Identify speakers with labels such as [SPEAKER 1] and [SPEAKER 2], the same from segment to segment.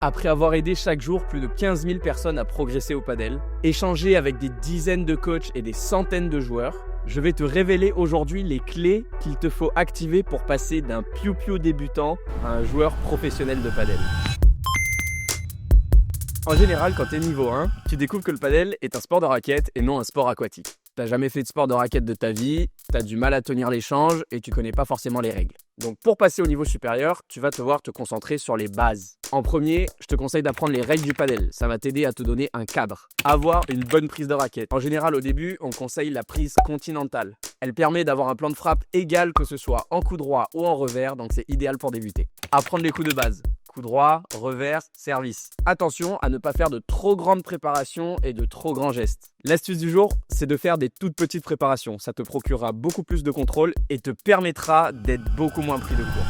[SPEAKER 1] Après avoir aidé chaque jour plus de 15 000 personnes à progresser au padel, échangé avec des dizaines de coachs et des centaines de joueurs, je vais te révéler aujourd'hui les clés qu'il te faut activer pour passer d'un piou-piou débutant à un joueur professionnel de padel. En général, quand tu es niveau 1, tu découvres que le padel est un sport de raquette et non un sport aquatique. T'as jamais fait de sport de raquette de ta vie, t'as du mal à tenir l'échange et tu connais pas forcément les règles. Donc pour passer au niveau supérieur, tu vas devoir te concentrer sur les bases. En premier, je te conseille d'apprendre les règles du padel. Ça va t'aider à te donner un cadre. Avoir une bonne prise de raquette. En général, au début, on conseille la prise continentale. Elle permet d'avoir un plan de frappe égal que ce soit en coup droit ou en revers, donc c'est idéal pour débuter. Apprendre les coups de base. Coup droit, revers, service. Attention à ne pas faire de trop grandes préparations et de trop grands gestes. L'astuce du jour, c'est de faire des toutes petites préparations. Ça te procurera beaucoup plus de contrôle et te permettra d'être beaucoup moins pris de court.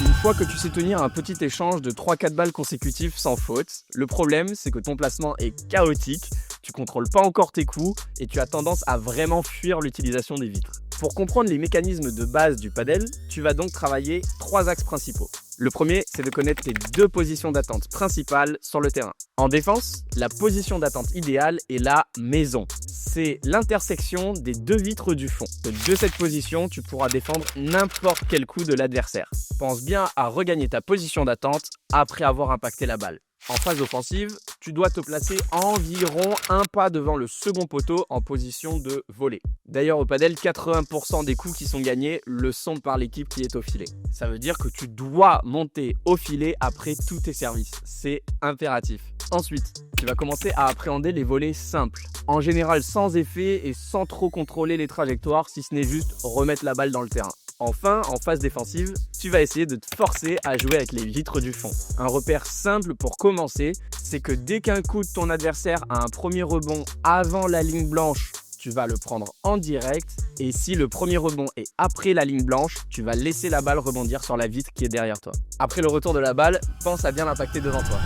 [SPEAKER 1] Une fois que tu sais tenir un petit échange de 3-4 balles consécutives sans faute, le problème c'est que ton placement est chaotique, tu contrôles pas encore tes coups et tu as tendance à vraiment fuir l'utilisation des vitres. Pour comprendre les mécanismes de base du padel, tu vas donc travailler 3 axes principaux. Le premier, c'est de connaître tes 2 positions d'attente principales sur le terrain. En défense, la position d'attente idéale est la maison. C'est l'intersection des 2 vitres du fond. De cette position, tu pourras défendre n'importe quel coup de l'adversaire. Pense bien à regagner ta position d'attente après avoir impacté la balle. En phase offensive, tu dois te placer environ un pas devant le second poteau en position de volée. D'ailleurs, au padel, 80% des coups qui sont gagnés le sont par l'équipe qui est au filet. Ça veut dire que tu dois monter au filet après tous tes services. C'est impératif. Ensuite, tu vas commencer à appréhender les volées simples. En général, sans effet et sans trop contrôler les trajectoires, si ce n'est juste remettre la balle dans le terrain. Enfin, en phase défensive, tu vas essayer de te forcer à jouer avec les vitres du fond. Un repère simple pour commencer, c'est que dès qu'un coup de ton adversaire a un premier rebond avant la ligne blanche, tu vas le prendre en direct. Et si le premier rebond est après la ligne blanche, tu vas laisser la balle rebondir sur la vitre qui est derrière toi. Après le retour de la balle, pense à bien l'impacter devant toi.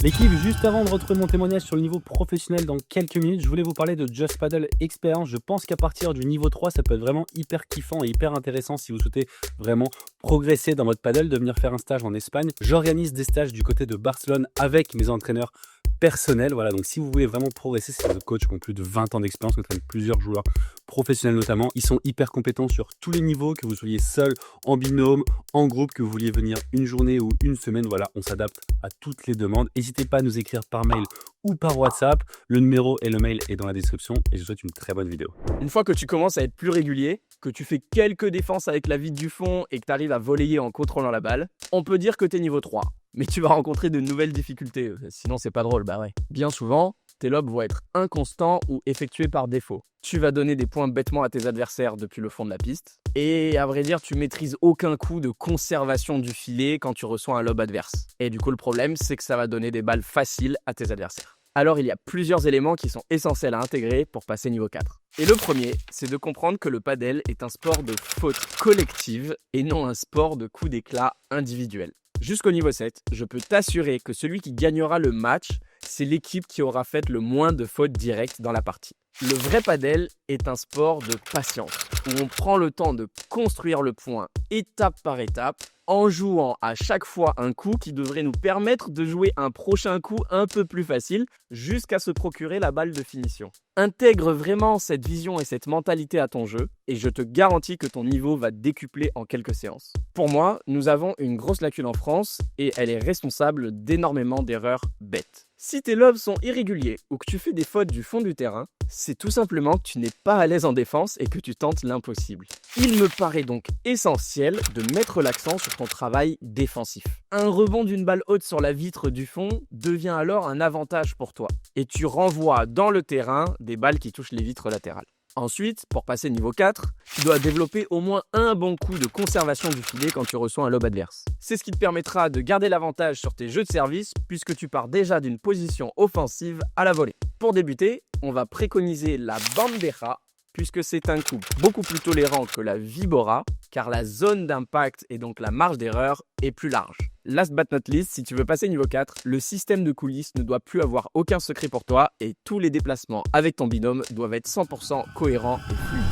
[SPEAKER 2] L'équipe, juste avant de retrouver mon témoignage sur le niveau professionnel dans quelques minutes, je voulais vous parler de Just Paddle Experience. Je pense qu'à partir du niveau 3, ça peut être vraiment hyper kiffant et hyper intéressant si vous souhaitez vraiment progresser dans votre paddle, de venir faire un stage en Espagne. J'organise des stages du côté de Barcelone avec mes entraîneurs personnels. Voilà, donc si vous voulez vraiment progresser, c'est des coachs qui ont plus de 20 ans d'expérience, qui entraînent plusieurs joueurs professionnels notamment. Ils sont hyper compétents sur tous les niveaux, que vous soyez seul, en binôme, en groupe, que vous vouliez venir une journée ou une semaine. Voilà, on s'adapte à toutes les demandes. N'hésitez pas à nous écrire par mail ou par WhatsApp. Le numéro et le mail est dans la description et je vous souhaite une très bonne vidéo.
[SPEAKER 1] Une fois que tu commences à être plus régulier, que tu fais quelques défenses avec la vitre du fond et que tu arrives à voler en contrôlant la balle, on peut dire que tu es niveau 3. Mais tu vas rencontrer de nouvelles difficultés, sinon c'est pas drôle, bah ouais. Bien souvent, tes lobes vont être inconstants ou effectués par défaut. Tu vas donner des points bêtement à tes adversaires depuis le fond de la piste. Et à vrai dire, tu maîtrises aucun coup de conservation du filet quand tu reçois un lob adverse. Et du coup, le problème, c'est que ça va donner des balles faciles à tes adversaires. Alors, il y a plusieurs éléments qui sont essentiels à intégrer pour passer niveau 4. Et le premier, c'est de comprendre que le padel est un sport de faute collective et non un sport de coups d'éclat individuel. Jusqu'au niveau 7, je peux t'assurer que celui qui gagnera le match, c'est l'équipe qui aura fait le moins de fautes directes dans la partie. Le vrai padel est un sport de patience, où on prend le temps de construire le point étape par étape, en jouant à chaque fois un coup qui devrait nous permettre de jouer un prochain coup un peu plus facile, jusqu'à se procurer la balle de finition. Intègre vraiment cette vision et cette mentalité à ton jeu, et je te garantis que ton niveau va décupler en quelques séances. Pour moi, nous avons une grosse lacune en France, et elle est responsable d'énormément d'erreurs bêtes. Si tes lobes sont irréguliers ou que tu fais des fautes du fond du terrain, c'est tout simplement que tu n'es pas à l'aise en défense et que tu tentes l'impossible. Il me paraît donc essentiel de mettre l'accent sur ton travail défensif. Un rebond d'une balle haute sur la vitre du fond devient alors un avantage pour toi et tu renvoies dans le terrain des balles qui touchent les vitres latérales. Ensuite, pour passer niveau 4, tu dois développer au moins un bon coup de conservation du filet quand tu reçois un lob adverse. C'est ce qui te permettra de garder l'avantage sur tes jeux de service puisque tu pars déjà d'une position offensive à la volée. Pour débuter, on va préconiser la bandeja puisque c'est un coup beaucoup plus tolérant que la vibora car la zone d'impact et donc la marge d'erreur est plus large. Last but not least, si tu veux passer niveau 4, le système de coulisses ne doit plus avoir aucun secret pour toi et tous les déplacements avec ton binôme doivent être 100% cohérents et fluides.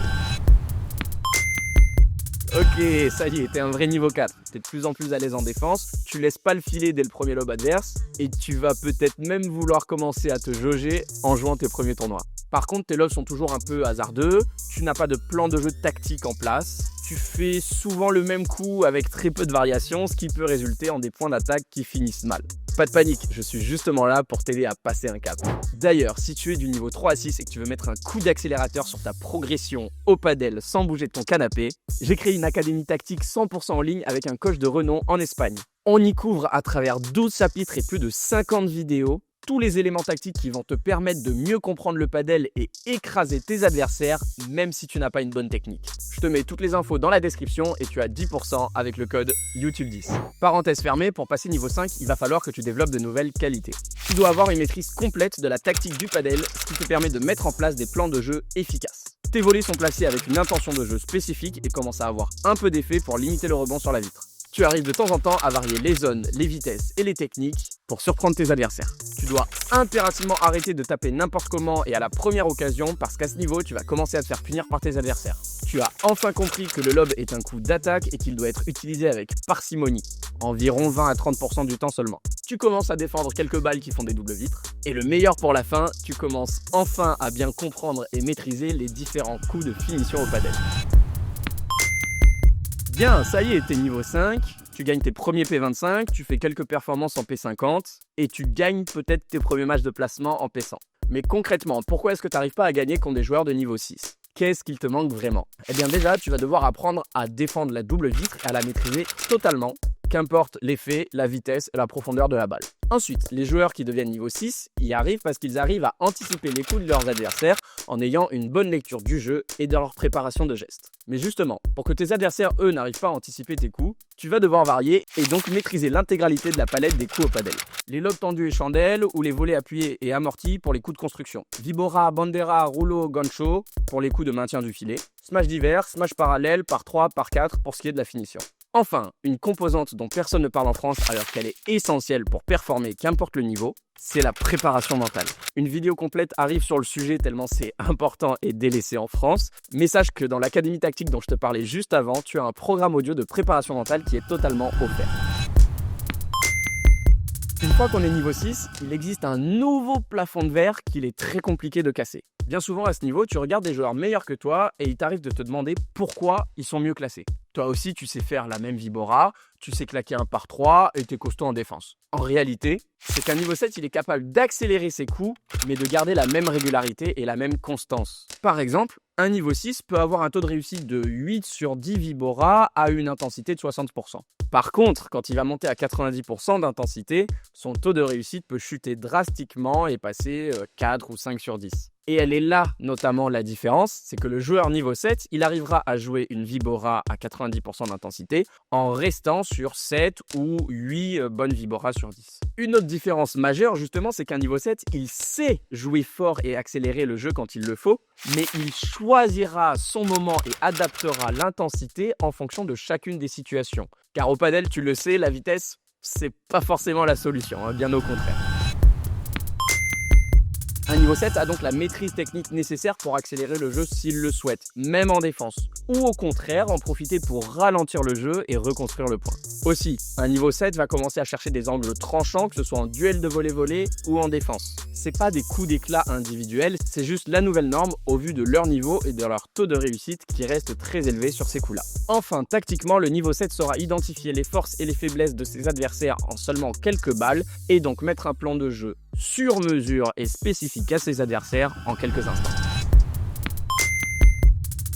[SPEAKER 1] Ok, ça y est, t'es un vrai niveau 4. T'es de plus en plus à l'aise en défense, tu laisses pas le filet dès le premier lob adverse, et tu vas peut-être même vouloir commencer à te jauger en jouant tes premiers tournois. Par contre, tes lobs sont toujours un peu hasardeux, tu n'as pas de plan de jeu tactique en place, tu fais souvent le même coup avec très peu de variations, ce qui peut résulter en des points d'attaque qui finissent mal. Pas de panique, je suis justement là pour t'aider à passer un cap. D'ailleurs, si tu es du niveau 3 à 6 et que tu veux mettre un coup d'accélérateur sur ta progression au padel sans bouger de ton canapé, j'ai créé une académie tactique 100% en ligne avec un coach de renom en Espagne. On y couvre à travers 12 chapitres et plus de 50 vidéos tous les éléments tactiques qui vont te permettre de mieux comprendre le padel et écraser tes adversaires, même si tu n'as pas une bonne technique. Je te mets toutes les infos dans la description et tu as 10% avec le code YouTube10. Parenthèse fermée, pour passer niveau 5, il va falloir que tu développes de nouvelles qualités. Tu dois avoir une maîtrise complète de la tactique du padel, ce qui te permet de mettre en place des plans de jeu efficaces. Tes volets sont placés avec une intention de jeu spécifique et commencent à avoir un peu d'effet pour limiter le rebond sur la vitre. Tu arrives de temps en temps à varier les zones, les vitesses et les techniques pour surprendre tes adversaires. Tu dois impérativement arrêter de taper n'importe comment et à la première occasion parce qu'à ce niveau, tu vas commencer à te faire punir par tes adversaires. Tu as enfin compris que le lob est un coup d'attaque et qu'il doit être utilisé avec parcimonie, environ 20 à 30% du temps seulement. Tu commences à défendre quelques balles qui font des doubles vitres. Et le meilleur pour la fin, tu commences enfin à bien comprendre et maîtriser les différents coups de finition au padel. Bien, ça y est, t'es niveau 5, tu gagnes tes premiers P25, tu fais quelques performances en P50 et tu gagnes peut-être tes premiers matchs de placement en P100. Mais concrètement, pourquoi est-ce que tu n'arrives pas à gagner contre des joueurs de niveau 6 ? Qu'est-ce qu'il te manque vraiment ? Eh bien déjà, tu vas devoir apprendre à défendre la double vitre et à la maîtriser totalement, qu'importe l'effet, la vitesse et la profondeur de la balle. Ensuite, les joueurs qui deviennent niveau 6 y arrivent parce qu'ils arrivent à anticiper les coups de leurs adversaires en ayant une bonne lecture du jeu et de leur préparation de gestes. Mais justement, pour que tes adversaires, eux, n'arrivent pas à anticiper tes coups, tu vas devoir varier et donc maîtriser l'intégralité de la palette des coups au padel. Les lobes tendus et chandelles ou les volets appuyés et amortis pour les coups de construction. Vibora, bandera, rouleau, gancho pour les coups de maintien du filet. Smash divers, smash parallèle, par 3, par 4 pour ce qui est de la finition. Enfin, une composante dont personne ne parle en France alors qu'elle est essentielle pour performer qu'importe le niveau, c'est la préparation mentale. Une vidéo complète arrive sur le sujet tellement c'est important et délaissé en France, mais sache que dans l'académie tactique dont je te parlais juste avant, tu as un programme audio de préparation mentale qui est totalement offert. Une fois qu'on est niveau 6, il existe un nouveau plafond de verre qu'il est très compliqué de casser. Bien souvent à ce niveau, tu regardes des joueurs meilleurs que toi et il t'arrive de te demander pourquoi ils sont mieux classés. Toi aussi, tu sais faire la même Vibora, tu sais claquer un par 3 et t'es costaud en défense. En réalité, c'est qu'un niveau 7, il est capable d'accélérer ses coups, mais de garder la même régularité et la même constance. Par exemple, un niveau 6 peut avoir un taux de réussite de 8 sur 10 Vibora à une intensité de 60%. Par contre, quand il va monter à 90% d'intensité, son taux de réussite peut chuter drastiquement et passer 4 ou 5 sur 10. Et elle est là notamment la différence, c'est que le joueur niveau 7, il arrivera à jouer une Vibora à 90% d'intensité en restant sur 7 ou 8 bonnes Viboras sur 10. Une autre différence majeure justement, c'est qu'un niveau 7, il sait jouer fort et accélérer le jeu quand il le faut, mais il choisira son moment et adaptera l'intensité en fonction de chacune des situations. Car au padel, tu le sais, la vitesse, c'est pas forcément la solution, bien au contraire. Un niveau 7 a donc la maîtrise technique nécessaire pour accélérer le jeu s'il le souhaite, même en défense. Ou au contraire, en profiter pour ralentir le jeu et reconstruire le point. Aussi, un niveau 7 va commencer à chercher des angles tranchants, que ce soit en duel de volley-volley ou en défense. C'est pas des coups d'éclat individuels, c'est juste la nouvelle norme au vu de leur niveau et de leur taux de réussite qui reste très élevé sur ces coups-là. Enfin, tactiquement, le niveau 7 saura identifier les forces et les faiblesses de ses adversaires en seulement quelques balles et donc mettre un plan de jeu sur mesure et spécifique à ses adversaires en quelques instants.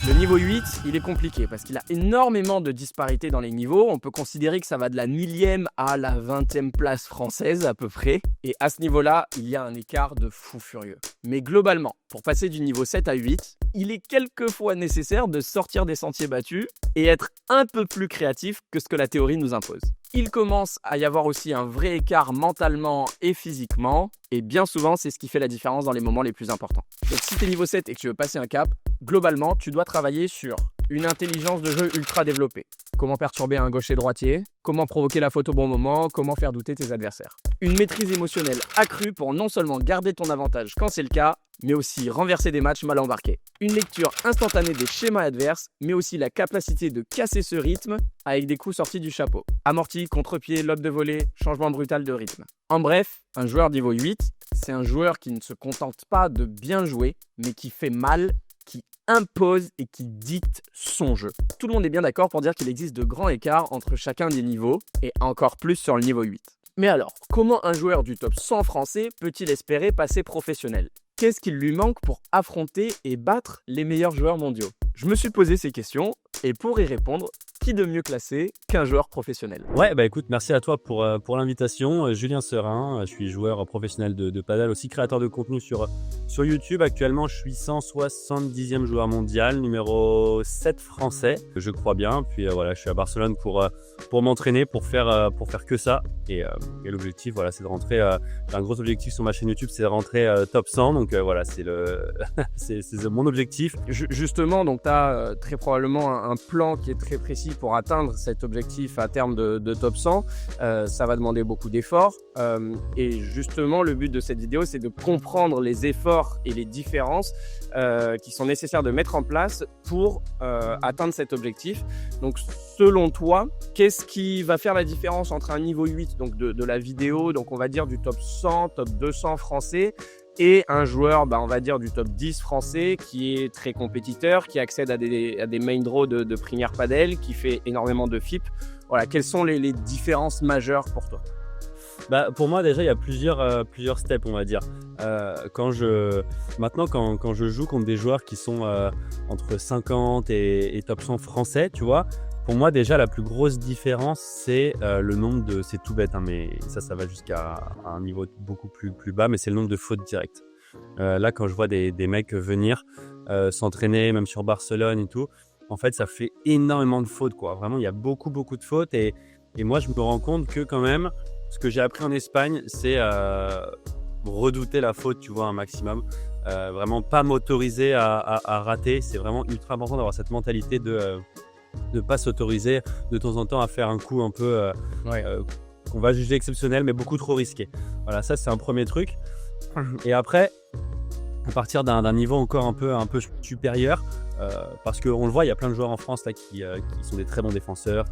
[SPEAKER 1] Le niveau 8, il est compliqué parce qu'il a énormément de disparités dans les niveaux. On peut considérer que ça va de la 1000e à la 20e place française à peu près. Et à ce niveau-là, il y a un écart de fou furieux. Mais globalement, pour passer du niveau 7 à 8, il est quelquefois nécessaire de sortir des sentiers battus et être un peu plus créatif que ce que la théorie nous impose. Il commence à y avoir aussi un vrai écart mentalement et physiquement, et bien souvent, c'est ce qui fait la différence dans les moments les plus importants. Donc si tu es niveau 7 et que tu veux passer un cap, globalement, tu dois travailler sur une intelligence de jeu ultra développée. Comment perturber un gaucher-droitier, comment provoquer la faute au bon moment, comment faire douter tes adversaires. Une maîtrise émotionnelle accrue pour non seulement garder ton avantage quand c'est le cas, mais aussi renverser des matchs mal embarqués. Une lecture instantanée des schémas adverses, mais aussi la capacité de casser ce rythme avec des coups sortis du chapeau. Amorti, contre-pied, lob de volée, changement brutal de rythme. En bref, un joueur niveau 8, c'est un joueur qui ne se contente pas de bien jouer, mais qui fait mal, qui impose et qui dicte son jeu. Tout le monde est bien d'accord pour dire qu'il existe de grands écarts entre chacun des niveaux, et encore plus sur le niveau 8. Mais alors, comment un joueur du top 100 français peut-il espérer passer professionnel ? Qu'est-ce qu'il lui manque pour affronter et battre les meilleurs joueurs mondiaux ? Je me suis posé ces questions, et pour y répondre, qui de mieux classé qu'un joueur professionnel ?
[SPEAKER 2] Ouais, bah écoute, merci à toi pour l'invitation. Julien Serin, je suis joueur professionnel de paddle, aussi créateur de contenu sur YouTube. Actuellement, je suis 170e joueur mondial, numéro 7 français, je crois bien. Puis voilà, je suis à Barcelone pour m'entraîner, pour faire que ça. Et l'objectif, voilà, c'est de rentrer. J'ai un gros objectif sur ma chaîne YouTube, c'est de rentrer top 100. Donc voilà, c'est mon objectif.
[SPEAKER 1] Justement, donc tu as très probablement un plan qui est très précis pour atteindre cet objectif à terme de top 100. Ça va demander beaucoup d'efforts. Et justement, le but de cette vidéo, c'est de comprendre les efforts et les différences qui sont nécessaires de mettre en place pour atteindre cet objectif. Donc, selon toi, qu'est-ce qui va faire la différence entre un niveau 8 donc de la vidéo, donc on va dire du top 100, top 200 français, et un joueur, on va dire, du top 10 français qui est très compétiteur, qui accède à des main draws de Première Padel, qui fait énormément de FIP. Voilà, quelles sont les différences majeures pour toi ?
[SPEAKER 2] Pour moi, déjà, il y a plusieurs steps, on va dire. Maintenant, quand je joue contre des joueurs qui sont entre 50 et top 100 français, tu vois, pour moi, déjà, la plus grosse différence, c'est le nombre de... C'est tout bête, hein, mais ça va jusqu'à un niveau beaucoup plus bas, mais c'est le nombre de fautes directes. Là, quand je vois des mecs venir s'entraîner, même sur Barcelone et tout, en fait, ça fait énormément de fautes, quoi. Vraiment, il y a beaucoup de fautes. Et moi, je me rends compte que quand même, ce que j'ai appris en Espagne, c'est redouter la faute, tu vois, un maximum. Vraiment pas m'autoriser à rater. C'est vraiment ultra important d'avoir cette mentalité de ne pas s'autoriser de temps en temps à faire un coup un peu qu'on va juger exceptionnel, mais beaucoup trop risqué. Voilà, ça, c'est un premier truc. Et après, à partir d'un niveau encore un peu supérieur, parce qu'on le voit, il y a plein de joueurs en France là, qui sont des très bons défenseurs,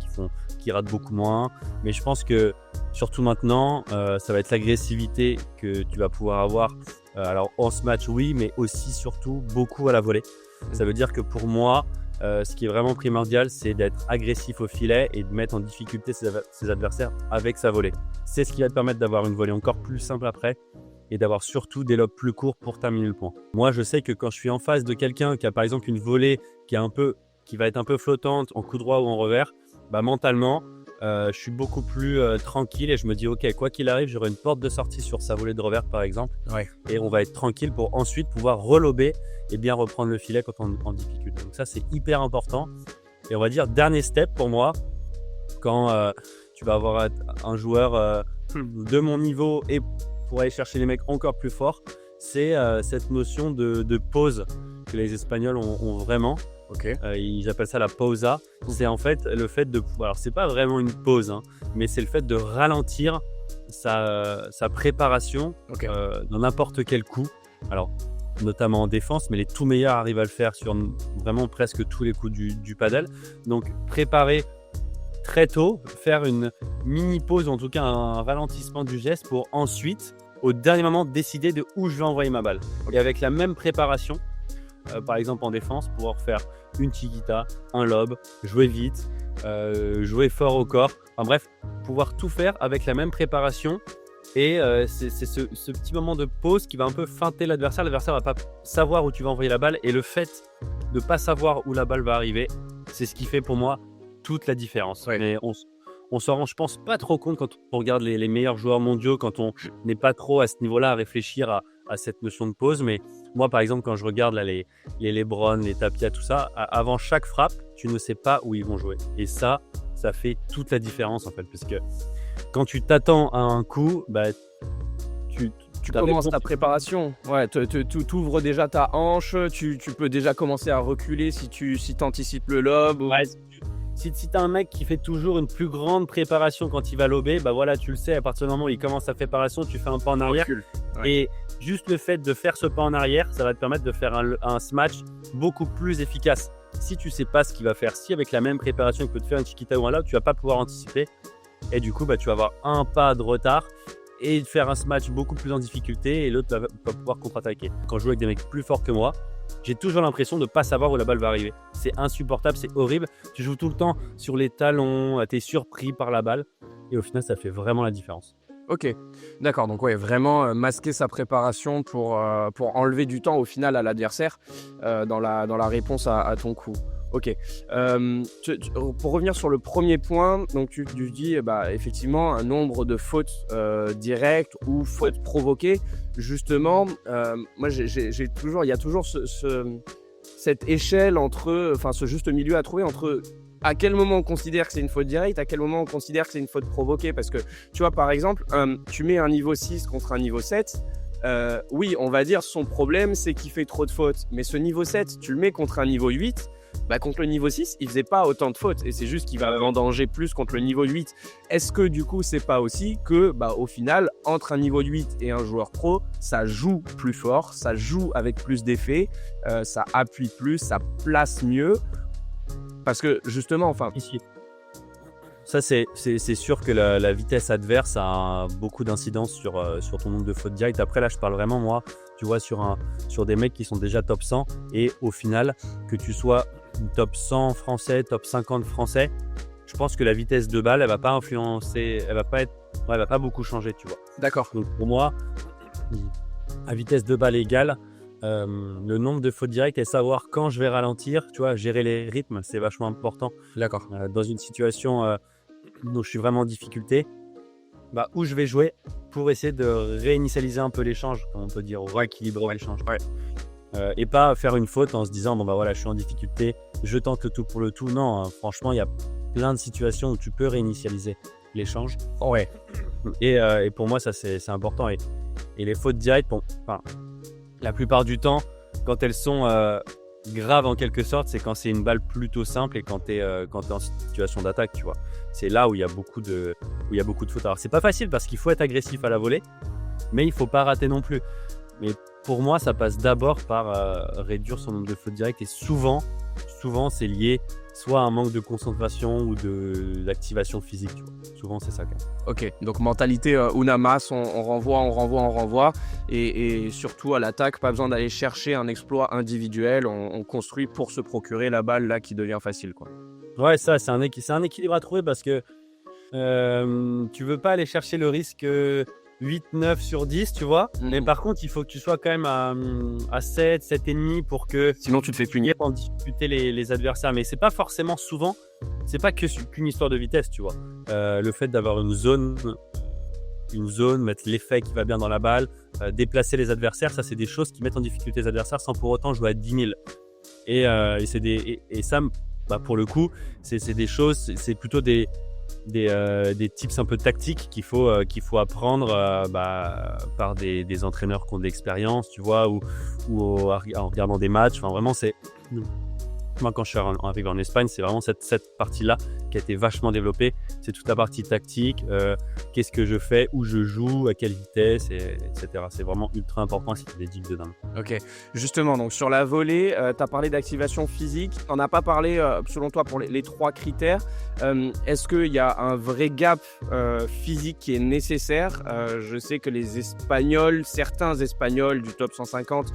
[SPEAKER 2] qui ratent beaucoup moins. Mais je pense que surtout maintenant, ça va être l'agressivité que tu vas pouvoir avoir. Alors en ce match, oui, mais aussi surtout beaucoup à la volée. Ça veut dire que pour moi, ce qui est vraiment primordial, c'est d'être agressif au filet et de mettre en difficulté ses adversaires avec sa volée. C'est ce qui va te permettre d'avoir une volée encore plus simple après et d'avoir surtout des lobes plus courts pour terminer le point. Moi, je sais que quand je suis en face de quelqu'un qui a par exemple une volée qui va être un peu flottante en coup droit ou en revers, mentalement, je suis beaucoup plus tranquille et je me dis ok, quoi qu'il arrive, j'aurai une porte de sortie sur sa volée de revers par exemple, et on va être tranquille pour ensuite pouvoir relober et bien reprendre le filet quand on est en difficulté. Donc ça, c'est hyper important. Et on va dire dernier step pour moi, quand tu vas avoir un joueur de mon niveau et pour aller chercher les mecs encore plus forts, c'est cette notion de pause que les Espagnols ont vraiment. Ils appellent ça la pausa. C'est en fait le fait de... Alors, c'est pas vraiment une pause, hein, mais c'est le fait de ralentir sa préparation dans n'importe quel coup. Alors, notamment en défense, mais les tout meilleurs arrivent à le faire sur vraiment presque tous les coups du paddle. Donc, préparer très tôt, faire une mini pause, en tout cas un ralentissement du geste pour ensuite, au dernier moment, décider de où je vais envoyer ma balle. Et avec la même préparation, par exemple en défense, pouvoir faire une chiquita, un lob, jouer vite, jouer fort au corps. Enfin bref, pouvoir tout faire avec la même préparation. Et c'est ce petit moment de pause qui va un peu feinter l'adversaire. L'adversaire va pas savoir où tu vas envoyer la balle. Et le fait de pas savoir où la balle va arriver, c'est ce qui fait pour moi toute la différence. Mais on s'en rend, je pense, pas trop compte quand on regarde les meilleurs joueurs mondiaux, quand on n'est pas trop à ce niveau-là à réfléchir à cette notion de pause. Mais moi, par exemple, quand je regarde là, les Lebron, les Tapia, tout ça, avant chaque frappe, tu ne sais pas où ils vont jouer. Et ça fait toute la différence en fait, parce que quand tu t'attends à un coup, tu
[SPEAKER 1] tu
[SPEAKER 2] Ta
[SPEAKER 1] commences ta
[SPEAKER 2] réponse.
[SPEAKER 1] préparation. Ouais, tu ouvres déjà ta hanche, tu peux déjà commencer à reculer si t'anticipes le lob.
[SPEAKER 2] Ouais, si tu as un mec qui fait toujours une plus grande préparation quand il va lober, bah voilà, tu le sais, à partir du moment où il commence sa préparation, tu fais un pas en arrière.
[SPEAKER 1] Recule. Ouais.
[SPEAKER 2] Et juste le fait de faire ce pas en arrière, ça va te permettre de faire un smash beaucoup plus efficace. Si tu sais pas ce qu'il va faire, si avec la même préparation il peut te faire un chiquita ou un lob, tu vas pas pouvoir anticiper. Et du coup, bah, tu vas avoir un pas de retard et faire un smash beaucoup plus en difficulté et l'autre va pouvoir contre-attaquer. Quand je joue avec des mecs plus forts que moi, j'ai toujours l'impression de ne pas savoir où la balle va arriver. C'est insupportable, c'est horrible. Tu joues tout le temps sur les talons, tu es surpris par la balle et au final, ça fait vraiment la différence.
[SPEAKER 1] Ok, d'accord. Donc ouais, vraiment masquer sa préparation pour enlever du temps au final à l'adversaire dans la réponse à ton coup. Ok. Pour revenir sur le premier point, donc tu dis effectivement un nombre de fautes directes ou fautes provoquées. Justement, moi il y a toujours cette échelle ce juste milieu à trouver entre à quel moment on considère que c'est une faute directe, à quel moment on considère que c'est une faute provoquée. Parce que, tu vois, par exemple, tu mets un niveau 6 contre un niveau 7, oui, on va dire son problème, c'est qu'il fait trop de fautes. Mais ce niveau 7, tu le mets contre un niveau 8, contre le niveau 6, il faisait pas autant de fautes. Et c'est juste qu'il va vendanger plus contre le niveau 8. Est-ce que, du coup, c'est pas aussi que, au final, entre un niveau 8 et un joueur pro, ça joue plus fort, ça joue avec plus d'effets, ça appuie plus, ça place mieux. Parce que justement,
[SPEAKER 2] Ici. Ça, c'est sûr que la vitesse adverse a beaucoup d'incidence sur ton nombre de fautes directes. Après, là, je parle vraiment, moi, tu vois, sur des mecs qui sont déjà top 100. Et au final, que tu sois top 100 français, top 50 français, je pense que la vitesse de balle, elle va pas influencer, elle va pas beaucoup changer, tu vois.
[SPEAKER 1] D'accord.
[SPEAKER 2] Donc, pour moi, à vitesse de balle égale, le nombre de fautes directes et savoir quand je vais ralentir, tu vois, gérer les rythmes, c'est vachement important.
[SPEAKER 1] D'accord.
[SPEAKER 2] Dans une situation où je suis vraiment en difficulté, où je vais jouer pour essayer de réinitialiser un peu l'échange, comme on peut dire, ou rééquilibrer l'échange.
[SPEAKER 1] Ouais.
[SPEAKER 2] Et pas faire une faute en se disant, voilà, je suis en difficulté, je tente le tout pour le tout. Non, franchement, il y a plein de situations où tu peux réinitialiser l'échange.
[SPEAKER 1] Ouais.
[SPEAKER 2] Et pour moi, ça, c'est important. Et les fautes directes, la plupart du temps, quand elles sont graves en quelque sorte, c'est quand c'est une balle plutôt simple et quand tu es en situation d'attaque, tu vois. C'est là où il y a beaucoup de fautes. Alors, c'est pas facile parce qu'il faut être agressif à la volée, mais il faut pas rater non plus. Mais pour moi, ça passe d'abord par réduire son nombre de fautes directes et souvent, c'est lié soit à un manque de concentration ou d'activation physique, tu vois. Souvent, c'est ça quand même.
[SPEAKER 1] Ok, donc mentalité Unamas, on renvoie. Et surtout à l'attaque, pas besoin d'aller chercher un exploit individuel. On construit pour se procurer la balle là qui devient facile, quoi.
[SPEAKER 2] Ouais, ça, c'est un équilibre à trouver parce que tu veux pas aller chercher le risque 8, 9 sur 10, tu vois. Mais par contre, il faut que tu sois quand même à 7, 7,5 pour que...
[SPEAKER 1] Sinon, tu te fais punir.
[SPEAKER 2] Pour discuter les adversaires. Mais c'est pas forcément souvent, c'est pas qu'une histoire de vitesse, tu vois. Le fait d'avoir une zone, mettre l'effet qui va bien dans la balle, déplacer les adversaires, ça, c'est des choses qui mettent en difficulté les adversaires sans pour autant jouer à 10 000. Et ça, pour le coup, c'est des choses, c'est plutôt des tips un peu tactiques qu'il faut apprendre par des entraîneurs qui ont de l'expérience, tu vois, ou en regardant des matchs. Enfin, vraiment, moi, quand je suis arrivé en Espagne, c'est vraiment cette partie-là qui a été vachement développée. C'est toute la partie tactique, qu'est-ce que je fais, où je joue, à quelle vitesse, etc. C'est vraiment ultra important, c'est des digues de dingue.
[SPEAKER 1] Ok, justement, donc sur la volée, tu as parlé d'activation physique. On n'a pas parlé, selon toi, pour les 3 critères. Est-ce qu'il y a un vrai gap physique qui est nécessaire? Je sais que certains Espagnols du top 150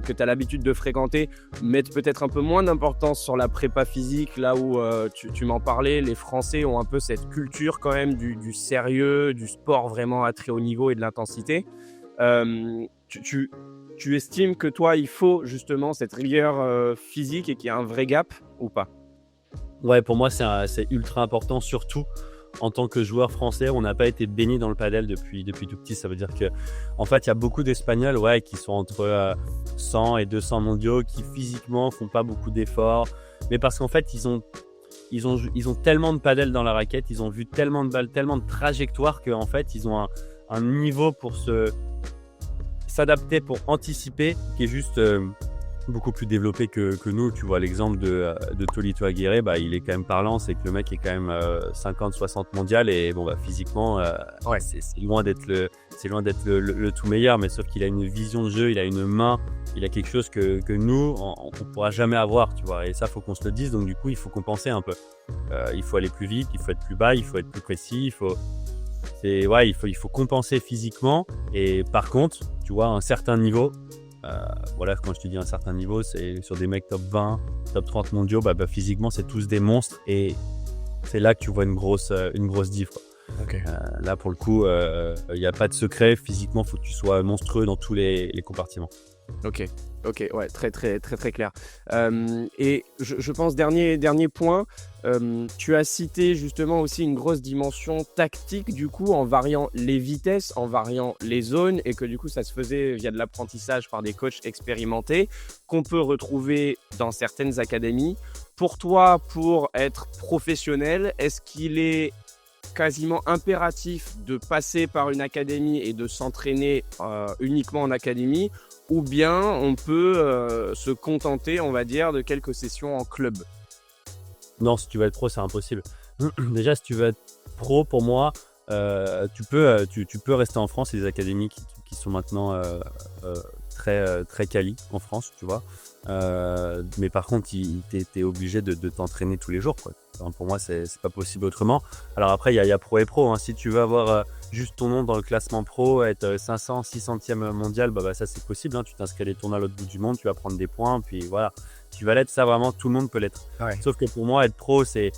[SPEAKER 1] que tu as l'habitude de fréquenter mettent peut-être un peu moins d'importance sur la prépa physique, là où tu m'en parlais, les Français ont un peu cette culture quand même du sérieux, du sport vraiment à très haut niveau et de l'intensité. Tu estimes que toi, il faut justement cette rigueur physique et qu'il y a un vrai gap ou pas?
[SPEAKER 2] Ouais, pour moi, c'est ultra important, surtout en tant que joueur français. On n'a pas été baigné dans le padel depuis tout petit. Ça veut dire que, en fait, il y a beaucoup d'Espagnols qui sont entre 100 et 200 mondiaux, qui physiquement font pas beaucoup d'efforts. Mais parce qu'en fait, ils ont tellement de padel dans la raquette, ils ont vu tellement de balles, tellement de trajectoires qu'en fait, ils ont un niveau pour s'adapter pour anticiper, qui est juste beaucoup plus développé que nous. Tu vois l'exemple de Tolito Aguirre, bah, il est quand même parlant, c'est que le mec est quand même 50-60 mondial et bon, bah, physiquement, c'est loin d'être le tout meilleur, mais sauf qu'il a une vision de jeu, il a une main, il a quelque chose que nous, on ne pourra jamais avoir, tu vois. Et ça, faut qu'on se le dise, donc du coup, il faut compenser un peu. Il faut aller plus vite, il faut être plus bas, il faut être plus précis, il faut compenser physiquement. Et par contre, tu vois, à un certain niveau, voilà, quand je te dis un certain niveau, c'est sur des mecs top 20, top 30 mondiaux, bah, physiquement, c'est tous des monstres et c'est là que tu vois une grosse diff, quoi.
[SPEAKER 1] Ok.
[SPEAKER 2] Là, pour le coup, il n'y a pas de secret. Physiquement, il faut que tu sois monstrueux dans tous les compartiments.
[SPEAKER 1] Ok, ouais, très clair. Et je pense, dernier point, tu as cité justement aussi une grosse dimension tactique, du coup, en variant les vitesses, en variant les zones, et que du coup, ça se faisait via de l'apprentissage par des coachs expérimentés, qu'on peut retrouver dans certaines académies. Pour toi, pour être professionnel, est-ce qu'il est quasiment impératif de passer par une académie et de s'entraîner uniquement en académie, ou bien on peut se contenter, on va dire, de quelques sessions en club?
[SPEAKER 2] Non, si tu veux être pro, c'est impossible. Déjà, si tu veux être pro, pour moi, tu peux rester en France. Il y a des académies qui sont maintenant très quali en France, tu vois. Mais par contre, tu es obligé de t'entraîner tous les jours, quoi. Enfin, pour moi, c'est pas possible autrement. Alors après, il y a pro et pro, hein. Si tu veux avoir juste ton nom dans le classement pro, être 500, 600e mondial, bah ça c'est possible, hein. Tu t'inscris à des tournois à l'autre bout du monde, tu vas prendre des points, puis voilà. Tu vas l'être, ça vraiment, tout le monde peut l'être.
[SPEAKER 1] Ouais.
[SPEAKER 2] Sauf que pour moi, être pro, ça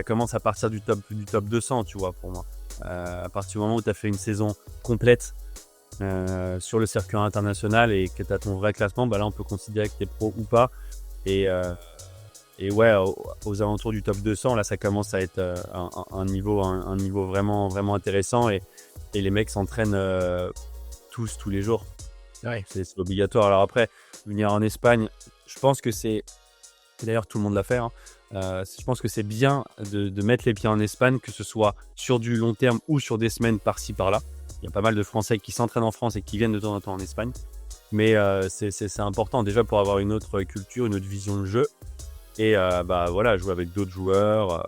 [SPEAKER 2] commence à partir du top 200, tu vois, pour moi. À partir du moment où tu as fait une saison complète sur le circuit international et que tu as ton vrai classement, bah là, on peut considérer que tu es pro ou pas. Et ouais, aux alentours du top 200, là, ça commence à être un niveau vraiment, vraiment intéressant. Et les mecs s'entraînent tous les jours.
[SPEAKER 1] Ouais.
[SPEAKER 2] C'est obligatoire. Alors après, venir en Espagne, je pense que c'est... D'ailleurs, tout le monde l'a fait, hein. Je pense que c'est bien de mettre les pieds en Espagne, que ce soit sur du long terme ou sur des semaines par-ci, par-là. Il y a pas mal de Français qui s'entraînent en France et qui viennent de temps en temps en Espagne. Mais c'est important déjà pour avoir une autre culture, une autre vision de jeu. Et voilà, jouer avec d'autres joueurs.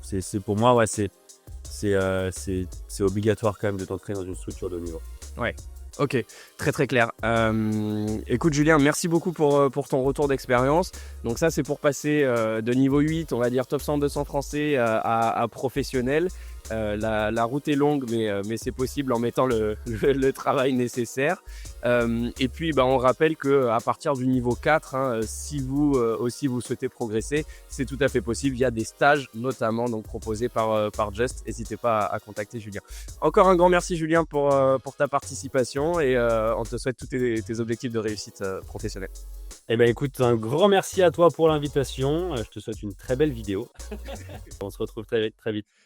[SPEAKER 2] C'est pour moi, ouais, c'est obligatoire quand même de t'entraîner dans une structure de haut niveau.
[SPEAKER 1] Ouais. Ok, très clair. Écoute Julien, merci beaucoup pour ton retour d'expérience. Donc ça, c'est pour passer de niveau 8, on va dire top 100, 200 français à professionnel. La route est longue, mais c'est possible en mettant le travail nécessaire. Et puis, on rappelle qu'à partir du niveau 4, hein, si vous aussi vous souhaitez progresser, c'est tout à fait possible. Il y a des stages notamment donc, proposés par Just. N'hésitez pas à contacter Julien. Encore un grand merci Julien pour ta participation et on te souhaite tous tes objectifs de réussite professionnelle.
[SPEAKER 2] Eh ben écoute, un grand merci à toi pour l'invitation. Je te souhaite une très belle vidéo. On se retrouve très vite.